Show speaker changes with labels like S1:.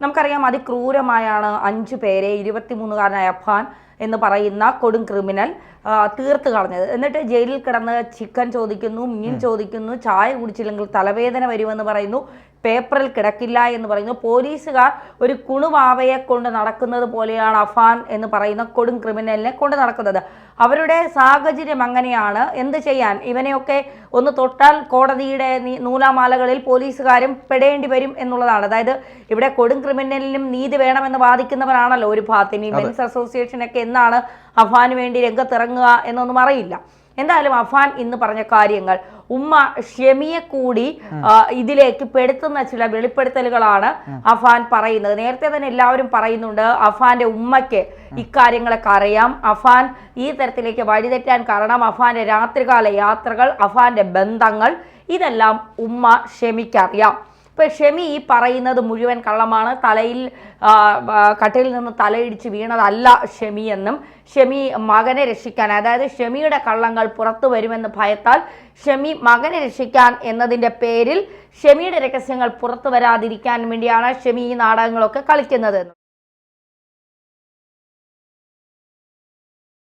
S1: നമുക്കറിയാം അതിക്രൂരമായാണ് 5 പേരെ 23കാരനായ അഫാൻ എന്ന് പറയുന്ന കൊടും ക്രിമിനൽ തീർത്ത് കളഞ്ഞത്. എന്നിട്ട് ജയിലിൽ കിടന്ന് ചിക്കൻ ചോദിക്കുന്നു, മീൻ ചോദിക്കുന്നു, ചായ കുടിച്ചില്ലെങ്കിൽ തലവേദന വരുമെന്ന് പറയുന്നു, പേപ്പറിൽ കിടക്കില്ല എന്ന് പറയുന്നു. പോലീസുകാർ ഒരു കുണുവാവയെ കൊണ്ട് നടക്കുന്നത് പോലെയാണ് അഫാൻ എന്ന് പറയുന്ന കൊടും ക്രിമിനലിനെ കൊണ്ട് നടക്കുന്നത്. അവരുടെ സാഹചര്യം അങ്ങനെയാണ്. എന്ത് ചെയ്യാൻ? ഇവനെയൊക്കെ ഒന്ന് തൊട്ടാൽ കോടതിയുടെ നൂലാമാലകളിൽ പോലീസുകാരും പെടേണ്ടി വരും എന്നുള്ളതാണ്. അതായത് ഇവിടെ കൊടും ക്രിമിനലിനും നീതി വേണമെന്ന് വാദിക്കുന്നവരാണല്ലോ ഒരു ഭാഗത്തിന്. മെൻസ് അസോസിയേഷനൊക്കെ എന്നാണ് അഫാന് വേണ്ടി രംഗത്തിറങ്ങുക എന്നൊന്നും അറിയില്ല. എന്തായാലും അഫാൻ ഇന്ന് പറഞ്ഞ കാര്യങ്ങൾ, ഉമ്മ ഷെമിയെ കൂടി ഇതിലേക്ക് പെടുത്തുന്ന ചില വെളിപ്പെടുത്തലുകളാണ് അഫാൻ പറയുന്നത്. നേരത്തെ തന്നെ എല്ലാവരും പറയുന്നുണ്ട് അഫാന്റെ ഉമ്മയ്ക്ക് ഇക്കാര്യങ്ങളൊക്കെ അറിയാം. അഫാൻ ഈ തരത്തിലേക്ക് വഴിതെറ്റാൻ കാരണം അഫാന്റെ രാത്രികാല യാത്രകൾ, അഫാന്റെ ബന്ധങ്ങൾ, ഇതെല്ലാം ഉമ്മ ഷെമിക്കറിയാം. ഇപ്പൊ ഷെമി ഈ പറയുന്നത് മുഴുവൻ കള്ളമാണ്. കട്ടിലിൽ നിന്ന് തലയിടിച്ച് വീണതല്ല ഷെമി എന്നും, ഷെമി മകനെ രക്ഷിക്കാൻ, അതായത് ഷെമിയുടെ കള്ളങ്ങൾ പുറത്തു വരുമെന്ന് ഭയത്താൽ ഷെമി മകനെ രക്ഷിക്കാൻ എന്നതിൻ്റെ പേരിൽ ഷെമിയുടെ രഹസ്യങ്ങൾ പുറത്തു വരാതിരിക്കാൻ വേണ്ടിയാണ് ഷെമി ഈ നാടകങ്ങളൊക്കെ കളിക്കുന്നത്.